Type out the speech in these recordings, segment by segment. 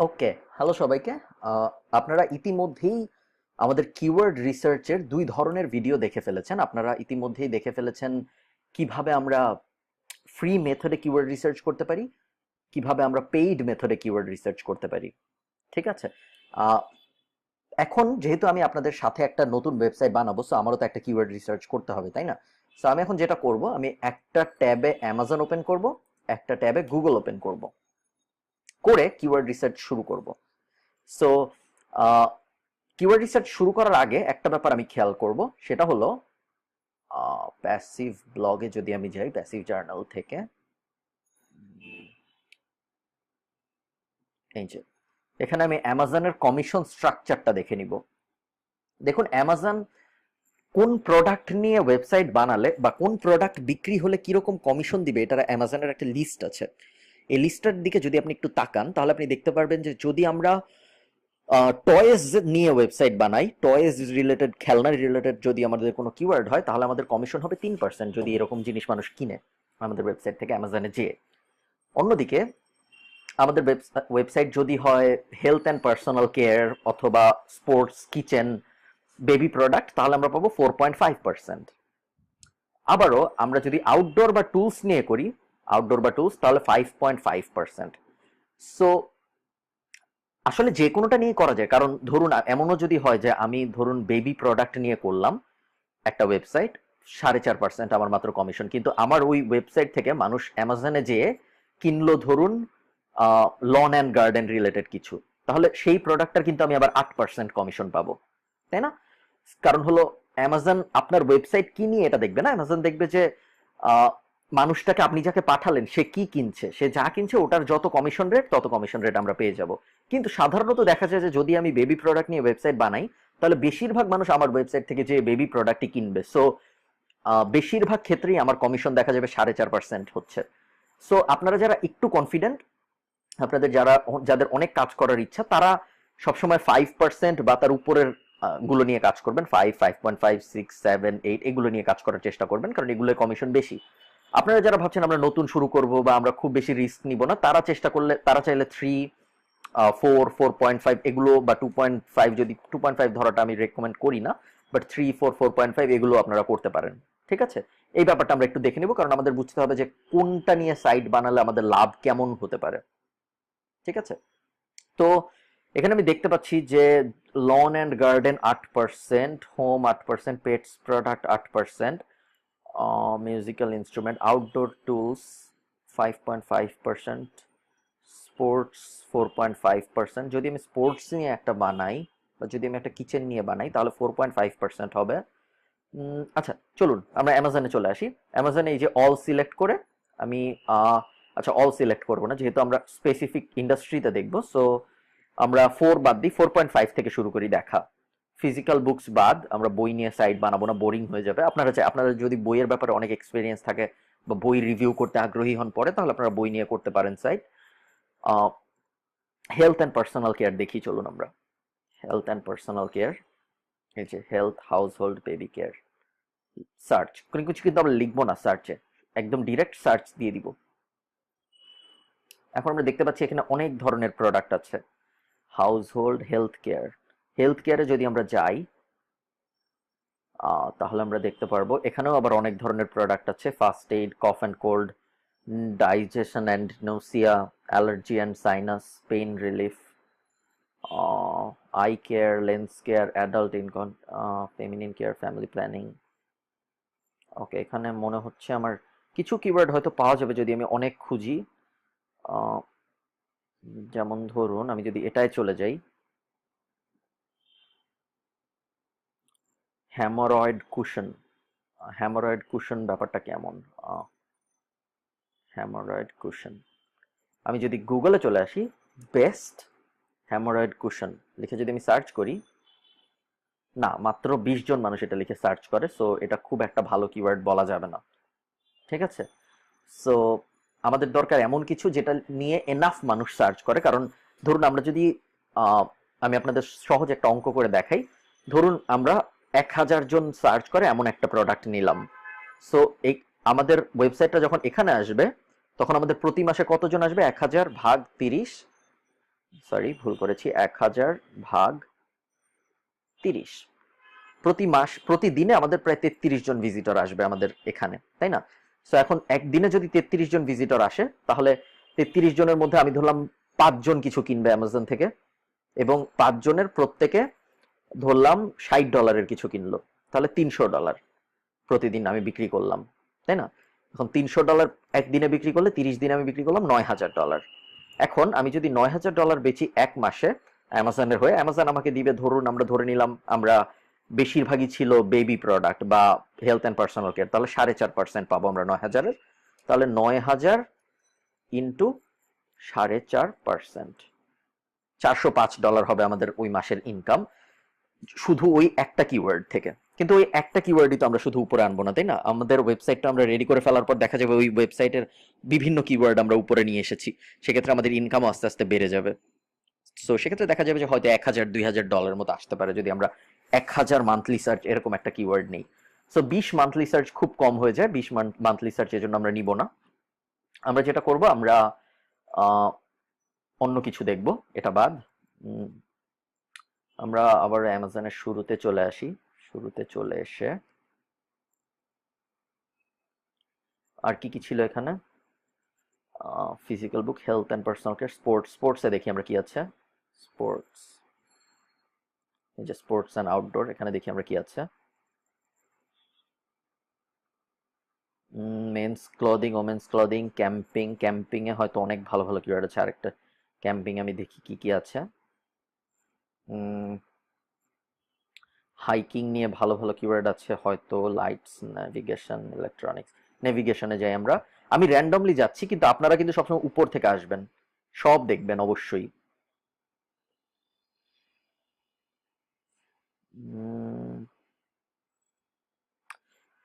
ওকে, hello সবাইকে। আপনারা ইতিমধ্যেই আমাদের কিওয়ার্ড রিসার্চের দুই ধরনের ভিডিও দেখে ফেলেছেন। আপনারা ইতিমধ্যেই দেখে ফেলেছেন কিভাবে আমরা ফ্রি মেথডে কিওয়ার্ড রিসার্চ করতে পারি, কিভাবে আমরা পেইড মেথডে কিওয়ার্ড রিসার্চ করতে পারি। ঠিক আছে। আহ, এখন যেহেতু আমি আপনাদের সাথে একটা নতুন ওয়েবসাইট বানাবো, সো আমারও তো একটা কিওয়ার্ড রিসার্চ করতে হবে, তাই না? সো আমি এখন যেটা করব, আমি একটা ট্যাবে অ্যামাজন ওপেন করব, একটা ট্যাবে গুগল ওপেন করব, করে কিওয়ার্ড রিসার্চ শুরু করব। সো কিওয়ার্ড রিসার্চ শুরু করার আগে একটা ব্যাপার আমি খেয়াল করব, সেটা হলো প্যাসিভ ব্লগে যদি আমি যাই, প্যাসিভ জার্নাল থেকে এই যে এখানে আমি অ্যামাজনের কমিশন স্ট্রাকচারটা দেখে নিব। দেখুন, অ্যামাজন কোন প্রোডাক্ট নিয়ে ওয়েবসাইট বানালে বা কোন প্রোডাক্ট বিক্রি হলে কিরকম কমিশন দিবে, এটার অ্যামাজনের একটা লিস্ট আছে। এই লিস্টটার দিকে যদি আপনি একটু তাকান, তাহলে আপনি দেখতে পারবেন যে যদি আমরা টয়েজ নিয়ে ওয়েবসাইট বানাই, টয়েজ রিলেটেড, খেলনা রিলেটেড যদি আমাদের কোনো কিওয়ার্ড হয়, তাহলে আমাদের কমিশন হবে 3% যদি এরকম জিনিস মানুষ কিনে আমাদের ওয়েবসাইট থেকে অ্যামাজনে যেয়ে। অন্যদিকে আমাদের ওয়েবসাইট যদি হয় হেলথ অ্যান্ড পার্সোনাল কেয়ার অথবা স্পোর্টস, কিচেন, বেবি প্রোডাক্ট, তাহলে আমরা পাবো 4.5%। আবারও আমরা যদি আউটডোর বা টুলস নিয়ে করি, আউটডোর বা টুলস, তাহলে 5.5%। সো আসলে যে কোনোটা নিয়ে করা যায়, কারণ ধরুন এমনও যদি হয় যে আমি ধরুন বেবি প্রোডাক্ট নিয়ে করলাম একটা ওয়েবসাইট, 4.5% আমার মাত্র কমিশন, কিন্তু আমার ওই ওয়েবসাইট থেকে মানুষ অ্যামাজনে যেয়ে কিনলো ধরুন লন অ্যান্ড গার্ডেন রিলেটেড কিছু, তাহলে সেই প্রোডাক্টটার কিন্তু আমি আবার 8% কমিশন পাবো, তাই না? কারণ হলো অ্যামাজন আপনার ওয়েবসাইট কি নিয়ে এটা দেখবে না, অ্যামাজন দেখবে যে আহ, মানুষটাকে আপনি যাকে পাঠালেন সে কি কিনছে, সে যা কিনছে ওটার যত কমিশন রেট তত কমিশন রেট আমরা পেয়ে যাব। কিন্তু সাধারণত দেখা যায় যে যদি আমি বেবি প্রোডাক্ট নিয়ে ওয়েবসাইট বানাই, তাহলে বেশিরভাগ মানুষ আমার ওয়েবসাইট থেকে যে বেবি প্রোডাক্টই কিনবে। সো বেশিরভাগ ক্ষেত্রেই আমার কমিশন দেখা যাবে 4.5% হচ্ছে। সো আপনারা যারা একটু কনফিডেন্ট, আপনাদের যাদের অনেক কাজ করার ইচ্ছা, তারা সবসময় 5% বা তার উপরের গুলো নিয়ে কাজ করবেন। 5, 5.5, 6, 7, 8 এগুলো নিয়ে কাজ করার চেষ্টা করবেন, কারণ এগুলোর কমিশন বেশি। আপনারা যারা ভাবছেন আমরা নতুন শুরু করব বা আমরা খুব বেশি রিস্ক নিব না, তারা চাইলে 3, 4, 4.5 এগুলো বা 2.5, যদি 2.5 ধরাটা আমি রেকমেন্ড করি না, বাট 3, 4, 4.5 এগুলো আপনারা করতে পারেন। ঠিক আছে, এই ব্যাপারটা আমরা একটু দেখে নিব, কারণ আমাদের বুঝতে হবে যে কোনটা নিয়ে সাইট বানালে আমাদের লাভ কেমন হতে পারে। ঠিক আছে, তো এখানে আমি দেখতে পাচ্ছি যে lawn and garden 8%, home 8%, pets product 8%, musical instrument, outdoor tools 5.5%, sports 4.5%। যদি আমি স্পোর্টস নিয়ে একটা বানাই বা যদি আমি একটা কিচেন নিয়ে বানাই, তাহলে 4.5% হবে। আচ্ছা, চলুন আমরা অ্যামাজনে চলে আসি। অ্যামাজনে এই যে অল সিলেক্ট করে আমি আচ্ছা, অল সিলেক্ট করবো না, যেহেতু আমরা স্পেসিফিক ইন্ডাস্ট্রিতে দেখবো। সো আমরা 4 বাদ দিই, 4.5 থেকে শুরু করি দেখা। ফিজিক্যাল বুকস বাদ, আমরা বই নিয়ে সাইট বানাবো না, বোরিং হয়ে যাবে। আপনারা যদি বইয়ের ব্যাপারে অনেক এক্সপিরিয়েন্স থাকে বা বই রিভিউ করতে আগ্রহী হন পরে, তাহলে আপনারা বই নিয়ে করতে পারেন site. Health and personal care দেখি, চলুন আমরা হেলথ অ্যান্ড পার্সোনাল কেয়ার, এই যে health, household, baby care, search কোনো কিছু কিন্তু আমরা লিখবো না সার্চে, একদম ডিরেক্ট সার্চ দিয়ে দিব। এখন আমরা দেখতে পাচ্ছি এখানে অনেক ধরনের প্রোডাক্ট আছে। House hold, health care, health কেয়ারে যদি আমরা যাই, তাহলে আমরা দেখতে পারবো এখানেও আবার অনেক ধরনের প্রোডাক্ট আছে। First aid, cough and cold, digestion and nausea, allergy and sinus, pain relief, eye care, lens care, adult incon, feminine care, family planning. Okay, এখানে মনে হচ্ছে আমার কিছু কিওয়ার্ড হয়তো পাওয়া যাবে যদি আমি অনেক খুঁজি। আহ, যেমন ধরুন আমি যদি এটায় চলে যাই, হ্যামোরয়েড কুশন, হ্যামোরয়েড কুশন ব্যাপারটা কেমন? হ্যামোরয়েড কুশন, আমি যদি গুগলে চলে আসি, বেস্ট হ্যামোরয়েড কুশন লিখে যদি আমি সার্চ করি, না, মাত্র 20 জন মানুষ এটা লিখে সার্চ করে। সো এটা খুব একটা ভালো কিওয়ার্ড বলা যাবে না। ঠিক আছে, সো আমাদের দরকার এমন কিছু যেটা নিয়ে এনাফ মানুষ সার্চ করে। কারণ ধরুন আমরা যদি আমি আপনাদের সহজ একটা অঙ্ক করে দেখাই, ধরুন আমরা 1000 জন সার্চ করে এমন একটা প্রোডাক্ট নিলাম। সো এই আমাদের ওয়েবসাইটটা যখন এখানে আসবে, তখন আমাদের প্রতি মাসে কতজন আসবে? 1000 ভাগ 30, সরি ভুল করেছি, 1000 ভাগ 30। প্রতিদিনে আমাদের প্রায় 33 জন ভিজিটর আসবে আমাদের এখানে, তাই না? সো এখন একদিনে যদি 33 জন ভিজিটর আসে, তাহলে 33 জনের মধ্যে আমি ধরলাম 5 জন কিছু কিনবে অ্যামাজন থেকে, এবং 5 জনের প্রত্যেকে ধরলাম $60 কিছু কিনলো, তাহলে $300 প্রতিদিন আমি বিক্রি করলাম, তাই না? এখন $300 একদিনে বিক্রি করলে 30 দিনে আমি বিক্রি করলাম $9000। এখন আমি যদি $9000 বেচি এক মাসে অ্যামাজনের হয়ে, অ্যামাজন আমাকে দিবে, ধরুন আমরা ধরে নিলাম আমরা বেশিরভাগই ছিল বেবি প্রোডাক্ট বা হেলথ অ্যান্ড পার্সোনাল কেয়ার, তাহলে 4.5% পাবো আমরা 9000-এর। তাহলে 9000 ইন্টু 4.5%, $405 হবে আমাদের ওই মাসের ইনকাম, শুধু ওই একটা কিওয়ার্ড থেকে। কিন্তু ওই একটা কিওয়ার্ডই তো আমরা শুধু উপরে আনবো না, তাই না? আমাদের ওয়েবসাইটটা আমরা রেডি করে ফেলার পর দেখা যাবে ওই ওয়েবসাইটের বিভিন্ন কিওয়ার্ড আমরা উপরে নিয়ে এসেছি, সেক্ষেত্রে আমাদের ইনকামও আস্তে আস্তে বেড়ে যাবে। সো সেক্ষেত্রে দেখা যাবে যে হয়তো $1000-2000 মতো আসতে পারে যদি আমরা 1000 মান্থলি সার্চ এরকম একটা কিওয়ার্ড নেই। সো 20 মান্থলি সার্চ খুব কম হয়ে যায়, 20 মান্থলি সার্চ এর জন্য আমরা নিব না। আমরা যেটা করব, আমরা অন্য কিছু দেখব এটা বাদ। আমরা আবার অ্যামাজনের শুরুতে চলে আসি, শুরুতে চলে এসে আর কি কি ছিল এখানে? Physical book, health and personal care, স্পোর্টসে দেখি আমরা কি আছে। স্পোর্টস, এই যে স্পোর্টস অ্যান্ড আউটডোর, এখানে দেখি আমরা কি আছে। Men's clothing, women's clothing, camping এ হয়তো অনেক ভালো ভালো কিওয়ার্ড আছে। আরেকটা ক্যাম্পিং আমি দেখি কি কি আছে। হাইকিং নিয়ে ভালো ভালো কিওয়ার্ড আছে হয়তো, লাইটস, নেভিগেশন, ইলেকট্রনিক্স। নেভিগেশনে যাই আমরা, আমি র্যান্ডমলি যাচ্ছি, কিন্তু আপনারা কিন্তু সবসময় উপর থেকে আসবেন, সব দেখবেন অবশ্যই।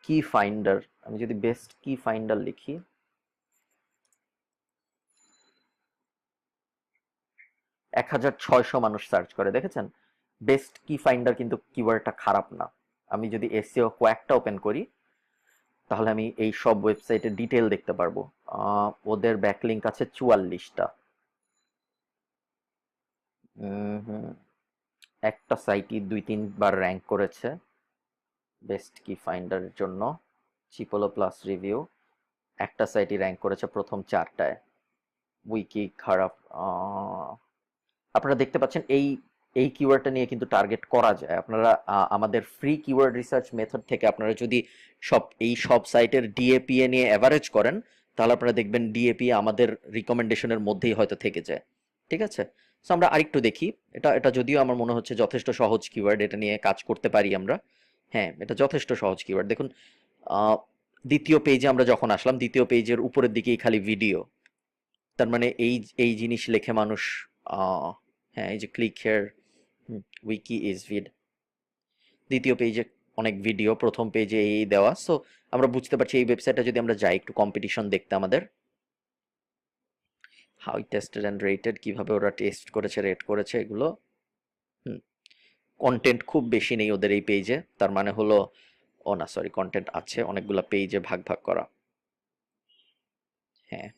কি ফাইন্ডার, আমি যদি বেস্ট কি ফাইন্ডার লিখি, 1600 মানুষ সার্চ করে, দেখেছেন? বেস্ট কি ফাইন্ডার কিন্তু কিওয়ার্ডটা খারাপ না। আমি যদি এসইও কোয়াকটা ওপেন করি, তাহলে আমি এই সব ওয়েবসাইটের ডিটেল দেখতে পারবো। ওদের ব্যাকলিঙ্ক আছে 44টা। একটা সাইটই 2-3 বার র্যাঙ্ক করেছে বেস্ট কি ফাইন্ডারের জন্য, চিপোলো প্লাস রিভিউ। একটা সাইটই র্যাঙ্ক করেছে প্রথম 4টায়। উইকি খারাপ। আপনারা দেখতে পাচ্ছেন এই এই কিওয়ার্ডটা নিয়ে কিন্তু টার্গেট করা যায়। আপনারা আমাদের ফ্রি কিওয়ার্ড রিসার্চ মেথড থেকে আপনারা যদি সব সাইটের ডিএপিএ নিয়ে অ্যাভারেজ করেন, তাহলে আপনারা দেখবেন ডিএপিএ আমাদের রিকমেন্ডেশনের মধ্যেই হয়তো থেকে যায়। ঠিক আছে, সো আমরা আরেকটু দেখি। এটা এটা যদিও আমার মনে হচ্ছে যথেষ্ট সহজ কিওয়ার্ড, এটা নিয়ে কাজ করতে পারি আমরা। হ্যাঁ, এটা যথেষ্ট সহজ কিওয়ার্ড। দেখুন, দ্বিতীয় পেজে আমরা যখন আসলাম, দ্বিতীয় পেজের উপরের দিকেই খালি ভিডিও, তার মানে এই এই জিনিস লেখে মানুষ। হ্যাঁ, এই যে ক্লিক হেয়ার, উইকি ইজ ভিড। দ্বিতীয় পেজে অনেক ভিডিও, প্রথম পেজে এই দেওয়া। সো আমরা বুঝতে পারছি এই ওয়েবসাইটটা যদি আমরা যাই একটু কম্পিটিশন দেখতে, আমাদের হাউ টেস্টেড অ্যান্ড রেটেড, কিভাবে ওরা টেস্ট করেছে, রেট করেছে, এগুলো। কন্টেন্ট খুব বেশি নেই ওদের এই পেজে, তার মানে হলো, ও না সরি, কন্টেন্ট আছে অনেকগুলো পেজে ভাগ ভাগ করা। হ্যাঁ,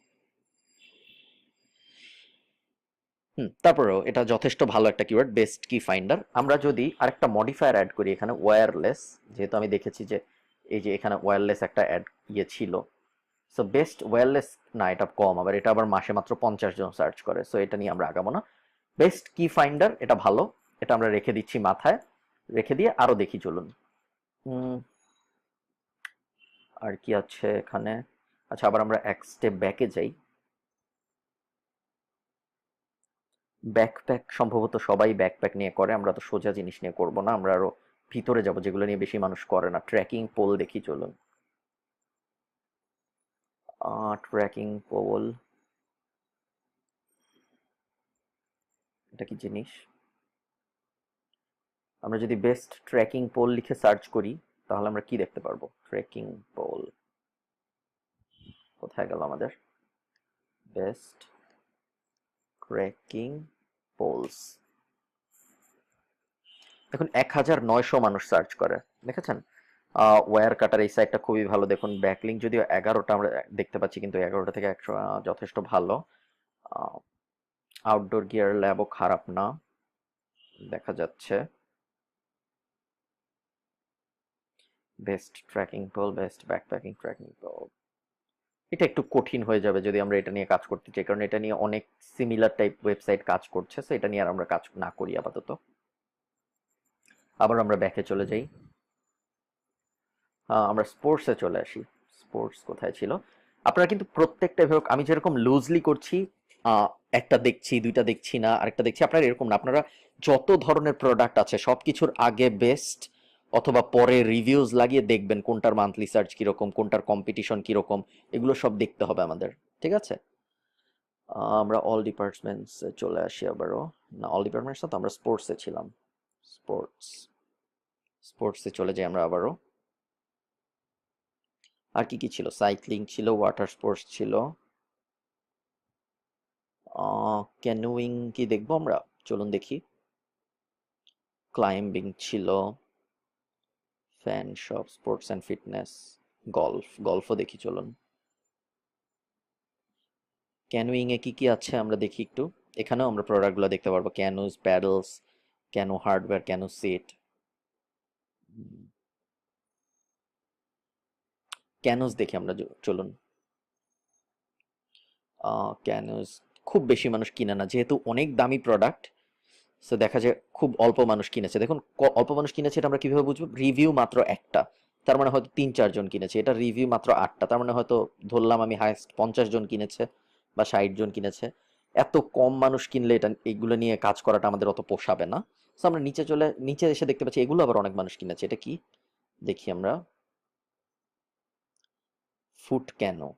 তারপরেও এটা যথেষ্ট ভালো একটা কিওয়ার্ড, বেস্ট কি ফাইন্ডার। আমরা যদি আরেকটা মডিফায়ার অ্যাড করি এখানে, ওয়্যারলেস, যেহেতু আমি দেখেছি যে এই যে এখানে ওয়্যারলেস একটা অ্যাড ছিল। সো বেস্ট ওয়্যারলেস, না এটা কম, আবার এটা আবার মাসে মাত্র 50 জন সার্চ করে, সো এটা নিয়ে আমরা আগাবো না। বেস্ট কি ফাইন্ডার এটা ভালো, এটা আমরা রেখে দিচ্ছি মাথায়, রেখে দিয়ে আরো দেখি চলুন। আর কি আছে এখানে? আচ্ছা, আবার আমরা এক স্টেপ ব্যাকে যাই। ব্যাকপ্যাক সম্ভবত সবাই ব্যাকপ্যাক নিয়ে করে, আমরা তো সোজা জিনিস নিয়ে করব না, আমরা আরো ভিতরে যাব যেগুলো নিয়ে বেশি মানুষ করে না। ট্র্যাকিং পোল দেখি চলুন। ট্র্যাকিং পোল, এটা কি জিনিস? আমরা যদি বেস্ট ট্র্যাকিং পোল লিখে সার্চ করি, তাহলে আমরা কি দেখতে পারবো? ট্র্যাকিং পোল কোথায় গেল আমাদের? বেস্ট ট্র্যাকিং পোলস, দেখুন 1900 মানুষ সার্চ করে, দেখেছেন? ওয়্যার কাটার এই সাইটটা খুবই ভালো। দেখুন ব্যাকলিঙ্ক যদিও 11টা আমরা দেখতে পাচ্ছি, কিন্তু 11টা থেকে 100 যথেষ্ট ভালো। আউটডোর গিয়ার ল্যাবও খারাপ না, দেখা যাচ্ছে। Best trekking pole, best backpacking trekking pole, এটা একটু কঠিন হয়ে যাবে যদি আমরা এটা নিয়ে কাজ করতে চাই, কারণ এটা নিয়ে অনেক সিমিলার টাইপ ওয়েবসাইট কাজ করছে, সো এটা নিয়ে আর আমরা কাজ না করি আপাতত। আবার আমরা ব্যাকে চলে যাই, আমরা স্পোর্টসে চলে আসি। স্পোর্টস কোথায় ছিল? আপনারা কিন্তু প্রত্যেকটা এভাবে, আমি যেরকম লুজলি করছি, একটা দেখছি, দুইটা দেখছি না, আরেকটা দেখছি, আপনারা এরকম না। আপনারা যত ধরনের প্রোডাক্ট আছে সবকিছুর আগে বেস্ট অথবা পরে রিভিউজ লাগিয়ে দেখবেন কোনটার মান্থলি সার্চ কিরকম, কোনটার কম্পিটিশন কিরকম, এগুলো সব দেখতে হবে আমাদের, ঠিক আছে? আমরা অল ডিপার্টমেন্টস চলে আসি আবারও। না, অল ডিপার্টমেন্টস না তো, আমরা স্পোর্টসে ছিলাম। স্পোর্টস, স্পোর্টসে চলে যাই আমরা আবারও। আর কি কি ছিল? সাইক্লিং ছিল, ওয়াটার স্পোর্টস ছিল, ক্যানুইং কি দেখবো আমরা? চলুন দেখি। ক্লাইম্বিং ছিল, fan shop, sports and fitness, golf, গলফও দেখি চলুন। ক্যানুইং এ কি কি আছে আমরা দেখি একটু। এখানেও আমরা প্রোডাক্টগুলো দেখতে পারবো, canoes, paddles, canoe hardware, canoe set. Canoes দেখি আমরা, চলুন। ক্যানোস খুব বেশি মানুষ কিনে না, যেহেতু অনেক দামি প্রোডাক্ট, সো দেখা যায় খুব অল্প মানুষ কিনেছে। দেখুন অল্প মানুষ কিনেছে, এটা আমরা কিভাবে বুঝবো? রিভিউ মাত্র একটা, তার মানে হয়তো 3-4 জন কিনেছে। এটা রিভিউ মাত্র 8টা, তার মানে হয়তো ধরলাম আমি হাইস্ট 50 জন কিনেছে বা 60 জন কিনেছে। এত কম মানুষ কিনলে এটা, এইগুলো নিয়ে কাজ করাটা আমাদের অত পোষাবে না। সো আমরা নিচে এসে দেখতে পাচ্ছি এগুলো আবার অনেক মানুষ কিনেছে। এটা কি দেখি আমরা। ফুট ক্যানো,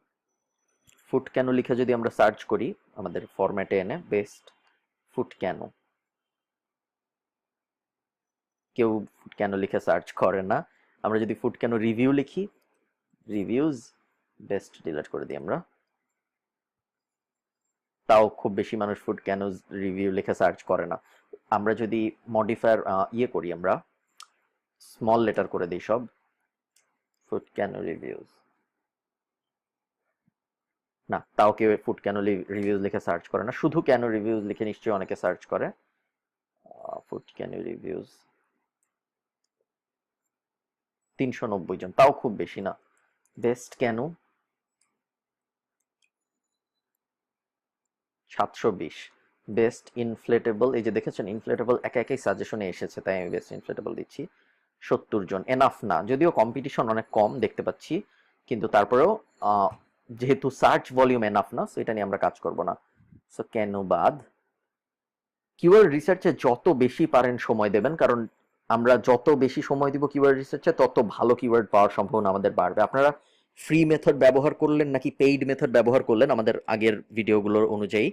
ফুট ক্যানো লিখে যদি আমরা সার্চ করি আমাদের ফরম্যাটে এনে, বেস্ট ফুট ক্যানো, কেউ ফুড কেন লিখে সার্চ করে না। আমরা যদি ফুড কেন রিভিউ লিখি, রিভিউজ, বেস্ট ডিলিট করে দিই আমরা, তাও খুব বেশি মানুষ ফুড কেন রিভিউ লিখে সার্চ করে না। আমরা যদি মডিফায়ার ইয়ে করি, আমরা স্মল লেটার করে দিই সব, ফুড কেন রিভিউজ, না, তাও কেউ ফুড কেন রিভিউজ লিখে সার্চ করে না। শুধু কেন রিভিউজ লিখে নিশ্চয়ই অনেকে সার্চ করে। ফুড কেন রিভিউজ 390 জন, তাও খুব বেশি না। বেস্ট কেন 720। বেস্ট ইনফ্লেটেবল, এই যে দেখেছেন ইনফ্লেটেবল একা একাই সাজেশনে এসেছে, তাই আমি বেস্ট ইনফ্লেটেবল দিচ্ছি। 70 জন, এনাফ না, যদিও কম্পিটিশন অনেক কম দেখতে পাচ্ছি, কিন্তু তারপরেও যেহেতু সার্চ ভলিউম এনাফ না, সো এটা নিয়ে আমরা কাজ করব না। সো কেন বাদ। কিওয়ার্ড রিসার্চে যত বেশি পারেন সময় দেবেন, কারণ আমরা যত বেশি সময় দিব কিওয়ার্ড রিসার্চে, তত ভালো কিওয়ার্ড পাওয়ার সম্ভাবনা আমাদের বাড়বে। আপনারা ফ্রি মেথড ব্যবহার করলেন নাকি পেইড মেথড ব্যবহার করলেন আমাদের আগের ভিডিওগুলোর অনুযায়ী,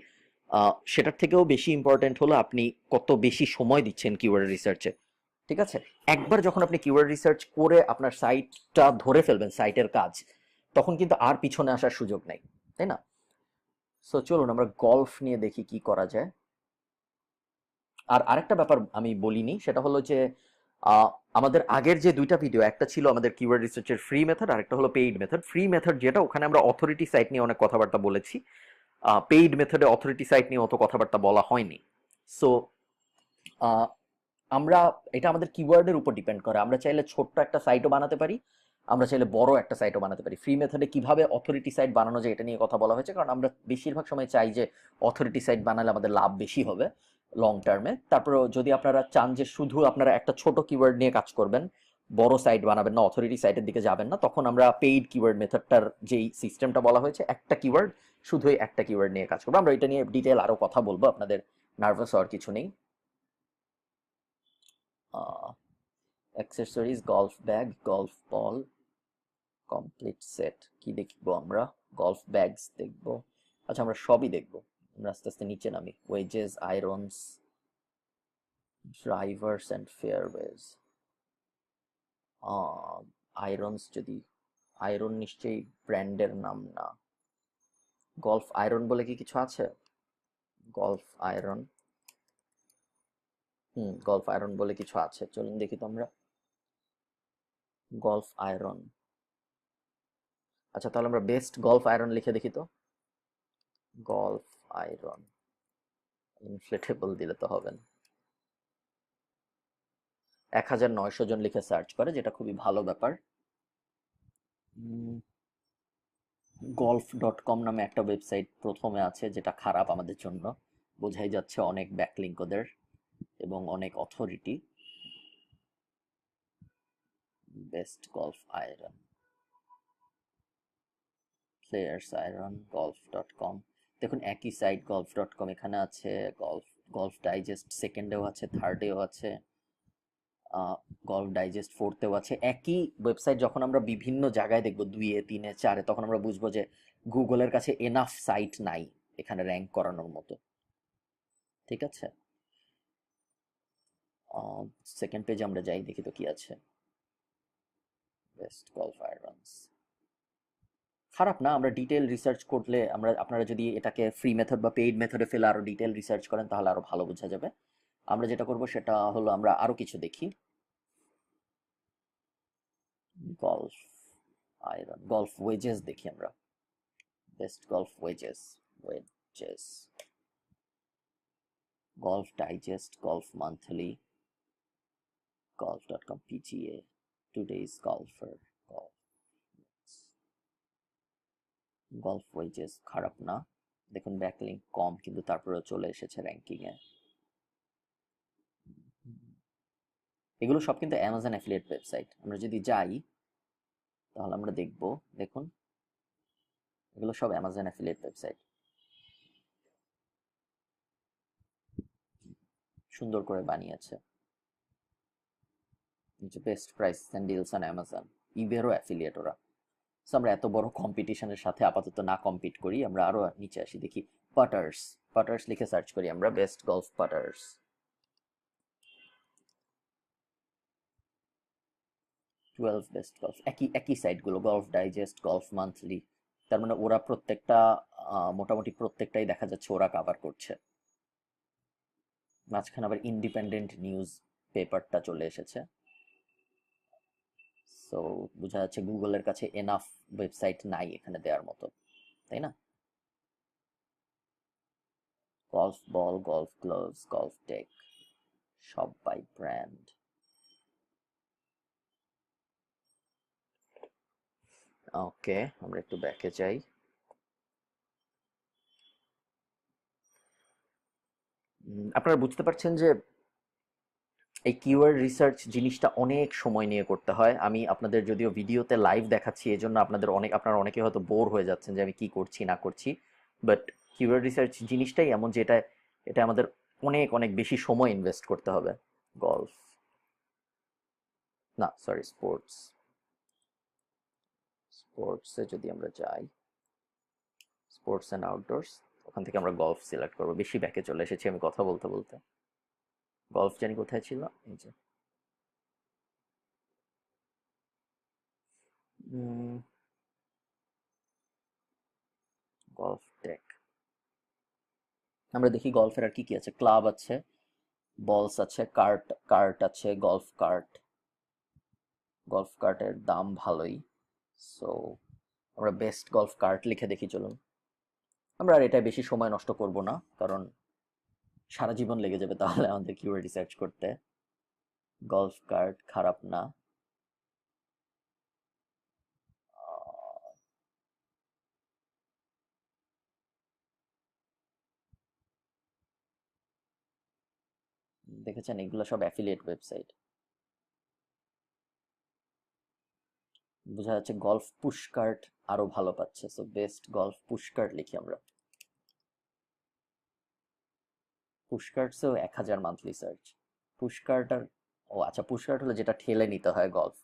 সেটার থেকেও বেশি ইম্পর্টেন্ট হলো আপনি কত বেশি সময় দিচ্ছেন কিওয়ার্ড রিসার্চে। ঠিক আছে? একবার যখন আপনি কিওয়ার্ড রিসার্চ করে আপনার সাইটটা ধরে ফেলবেন, সাইটের কাজ, তখন কিন্তু আর পিছনে আসার সুযোগ নেই, তাই না? সো চলুন আমরা গল্ফ নিয়ে দেখি কি করা যায়। আর আরেকটা ব্যাপার আমি বলিনি, সেটা হলো যে আহ, আমাদের আগের যে দুইটা ভিডিও, একটা ছিল আমাদের কিওয়ার্ড রিসার্চের ফ্রি মেথড, আর একটা হলো পেইড মেথড। ফ্রি মেথড যেটা, ওখানে আমরা অথরিটি সাইট নিয়ে অনেক কথাবার্তা বলেছি। পেইড মেথডে অথরিটি সাইট নিয়ে অত কথাবার্তা বলা হয়নি। সো আমরা, এটা আমাদের কিওয়ার্ডের উপর ডিপেন্ড করে। আমরা চাইলে ছোট্ট একটা সাইটও বানাতে পারি, আমরা চাইলে বড় একটা সাইটও বানাতে পারি। ফ্রি মেথডে কিভাবে অথরিটি সাইট বানানো যায় এটা নিয়ে কথা বলা হয়েছে, কারণ আমরা বেশিরভাগ সময় চাই যে অথরিটি সাইট বানালে আমাদের লাভ বেশি হবে লং টার্মে। তারপরেও যদি আপনারা চান যে শুধু আপনারা একটা ছোট কিওয়ার্ড নিয়ে কাজ করবেন, বড় সাইট বানাবেন না, অথরিটি সাইটের দিকে যাবেন না, তখন আমরা পেইড কিওয়ার্ড মেথডটার যেই সিস্টেমটা বলা হয়েছে, একটা কিওয়ার্ড, শুধুই একটা কিওয়ার্ড নিয়ে কাজ করবো। আমরা এটা নিয়ে ডিটেল আরো কথা বলবো, আপনাদের নার্ভাস হওয়ার কিছু নেই। অ্যাক্সেসরিজ, গলফ ব্যাগ, গলফ বল, কমপ্লিট সেট, কি দেখবো আমরা? গলফ ব্যাগস দেখবো। আচ্ছা, আমরা সবই দেখবো। আমরা আস্তে আস্তে নিচে নামি। Wedges, irons, drivers and fairways. Irons, যদি আয়রন নিশ্চয়ই ব্র্যান্ডের নাম না। গলফ আয়রন বলে কি কিছু আছে? গলফ আয়রন, গলফ আয়রন বলে কিছু আছে, চলুন দেখি তো আমরা। গলফ আয়রন, আচ্ছা তাহলে আমরা বেস্ট গলফ আয়রন লিখে দেখি তো। গলফ আয়রন, ইনফ্লেটেবল দিলে তো হবে না। 1900 জন লিখে সার্চ করে, যেটা খুবই ভালো ব্যাপার। golf.com নামে একটা ওয়েবসাইট প্রথমে আছে, যেটা খারাপ আমাদের জন্য, বোঝাই যাচ্ছে অনেক ব্যাকলিঙ্ক ওদের এবং অনেক authority. Best golf iron, players iron, golf.com। দেখুন একই সাইট golf.com, এখানে আছে গলফ, গলফ ডাইজেস্ট সেকেন্ডেও আছে, থার্ডেও আছে, গলফ ডাইজেস্ট ফোর্থেও আছে। একই ওয়েবসাইট যখন আমরা বিভিন্ন জায়গায় দেখবো, 2-এ 3-এ 4-এ, তখন আমরা বুঝবো যে গুগলের কাছে এনাফ সাইট নাই এখানে র্যাঙ্ক করানোর মতো। ঠিক আছে, সেকেন্ড পেজে আমরা যাই, দেখি তো কি আছে। বেস্ট গলফ আয়রনস খারাপ না, আমরা ডিটেল রিসার্চ করলে, আপনারা যদি এটাকে ফ্রি মেথড বা পেইড মেথডে ফেলে আরো ডিটেল রিসার্চ করেন তাহলে আরো ভালো বোঝা যাবে। আমরা যেটা করব সেটা হলো আমরা আরো কিছু দেখি। গলফ আয়রন, গলফ ওয়েজেস দেখি আমরা। Best golf wedges, wedges, golf digest, golf monthly, golf.com, PGA, today's golfer, golf, golf wedges খারাপ না। দেখুন ব্যাকলিঙ্ক কম, কিন্তু তারপরেও চলে এসেছে র্যাঙ্কিং এ। এগুলো সব কিন্তু অ্যামাজন অ্যাফিলিয়েট ওয়েবসাইট। আমরা যদি যাই তাহলে আমরা দেখব, দেখুন এগুলো সব অ্যামাজন অ্যাফিলিয়েট ওয়েবসাইট, সুন্দর করে বানিয়েছে। Best price and deals on Amazon, ইবেরও অ্যাফিলিয়েট ওরা। সো আমরা এত বড় কম্পিটিশনের সাথে আপাতত না কম্পিট করি, আমরা আরো নিচে আসি, দেখি পাটার্স, পাটার্স লিখে সার্চ করি আমরা, বেস্ট গলফ পাটার্স। 12 বেস্ট গলফ, একই একই সাইটগুলো, গলফ ডাইজেস্ট, গলফ মান্থলি। তার মানে ওরা প্রত্যেকটা, মোটামুটি প্রত্যেকটাই দেখা যাচ্ছে ওরা কাভার করছে। মাঝখানে আবার ইন্ডিপেন্ডেন্ট নিউজ পেপারটা চলে এসেছে। সো বোঝা যাচ্ছে গুগলের কাছে এনাফ ওয়েবসাইট নাই এখানে দেওয়ার মতো, তাই না? গলফ বল, গলফ গ্লোভস, গলফ টেক, সব বাই ব্র্যান্ড। ওকে, আমরা একটু ব্যাকে যাই। আপনারা বুঝতে পারছেন যে এই কিওয়ার্ড রিসার্চ জিনিসটা অনেক সময় নিয়ে করতে হয়। আমি আপনাদের যদিও ভিডিওতে লাইভ দেখাচ্ছি, এজন্য আপনারা অনেকে হয়তো বোর হয়ে যাচ্ছেন যে আমি কি করছি না করছি, বাট কিওয়ার্ড রিসার্চ জিনিসটাই এমন যে এটা আমাদের অনেক অনেক বেশি সময় ইনভেস্ট করতে হবে। গলফ, না সরি, স্পোর্টস, স্পোর্টসে যদি আমরা যাই, স্পোর্টস অ্যান্ড আউটডোরস, ওখান থেকে আমরা গলফ সিলেক্ট করবো। বেশি ব্যাকে চলে এসেছি আমি কথা বলতে বলতে। গলফ জানি কোথায় ছিল, এই যে গলফ টেক। আমরা দেখি গলফের আর কি কি আছে। ক্লাব আছে, বলস আছে, কার্ট, কার্ট আছে, গলফ কার্ট। গলফ কার্টের দাম ভালোই। সো আমরা বেস্ট গলফ কার্ট লিখে দেখি, চলুন। আমরা আর এটা বেশি সময় নষ্ট করব না, কারণ সারা জীবন লেগে যাবে তাহলে আমাদের কিওয়ার্ড রিসার্চ করতে। গলফ কার্ট খারাপ না। দেখেছেন এগুলো সব অ্যাফিলিয়েট ওয়েবসাইট। বোঝা যাচ্ছে গলফ পুশকার্ট আরো ভালো পাচ্ছে। সো বেস্ট গলফ পুশকার্ট লিখি আমরা। পুশকার্টসেও 1000 মান্থলি সার্চ। পুশকার্ট আর, ও আচ্ছা, পুশকার্ট হলো যেটা ঠেলে নিতে হয় গলফ।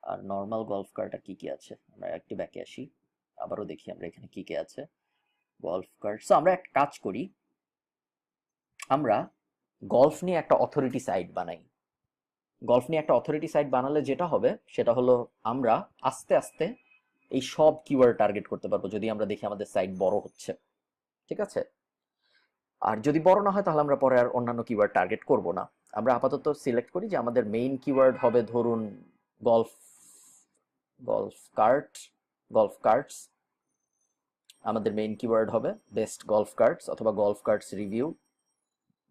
আর নর্মাল গলফ কার্ট আর কি কি আছে, আমরা একটু ব্যাকে আসি, আবারও দেখি আমরা এখানে কি কি আছে। গলফ কার্ট, সো আমরা একটা কাজ করি, আমরা গলফ নিয়ে একটা অথরিটি সাইট বানাই। গলফ নিয়ে একটা অথরিটি সাইট বানালে যেটা হবে সেটা হলো, আমরা আস্তে আস্তে এই সব কিওয়ার্ড টার্গেট করতে পারবো, যদি আমরা দেখি আমাদের সাইট বড় হচ্ছে। ঠিক আছে, আর যদি বড় না হয় তাহলে আমরা পরে আর অন্যান্য কিওয়ার্ড টার্গেট করব না। আমরা আপাতত সিলেক্ট করি যে আমাদের মেইন কিওয়ার্ড হবে ধরুন golf, golf cart, golf carts. আমাদের মেইন কিওয়ার্ড হবে বেস্ট গলফ কার্টস অথবা golf carts review.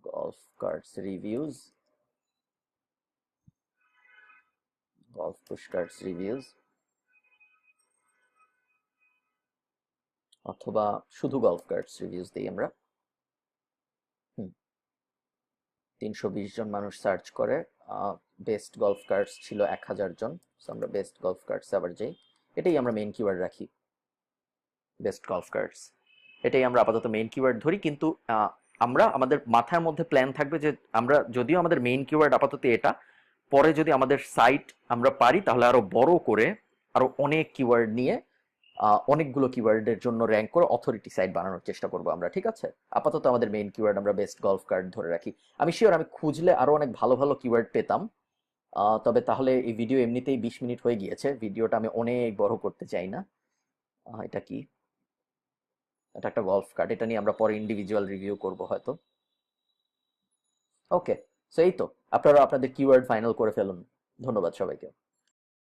Golf carts reviews, golf push carts reviews, অথবা শুধু গলফ কার্টস রিভিউজ দিই আমরা। 320 জন মানুষ সার্চ করে, বেস্ট গলফ কার্টস ছিল 1000 জন। আমরা বেস্ট গলফ কার্টস আবার যাই, এটাই আমরা মেইন কিওয়ার্ড রাখি, বেস্ট গলফ কার্টস, এটাই আমরা আপাতত মেইন কিওয়ার্ড ধরি। কিন্তু আমরা আমাদের মাথার মধ্যে প্ল্যান থাকবে যে আমরা যদিও আমাদের মেইন কিওয়ার্ড আপাতত এটা, পরে যদি আমাদের সাইট আমরা পারি তাহলে আরো বড় করে আরো অনেক কিওয়ার্ড নিয়ে অনেকগুলো কিওয়ার্ডের জন্য র্যাঙ্ক করে অথরিটি সাইট বানানোর চেষ্টা করবো আমরা, ঠিক আছে? আপাতত আমাদের মেইন কিওয়ার্ড আমরা বেস্ট গলফ কার্ট ধরে রাখি। আমি শিওর আমি খুঁজলে আরো অনেক ভালো ভালো কিওয়ার্ড পেতাম। তবে তাহলে এই ভিডিও এমনিতেই 20 মিনিট হয়ে গিয়েছে, ভিডিওটা আমি অনেক বড় করতে চাই না। এটা কি? এটা একটা গলফ কার্ট, এটা নিয়ে আমরা পরে ইন্ডিভিজুয়াল রিভিউ করব হয়তো। ওকে, সো এই তো, আপনারা আপনাদের কিওয়ার্ড ফাইনাল করে ফেলুন। ধন্যবাদ সবাইকে।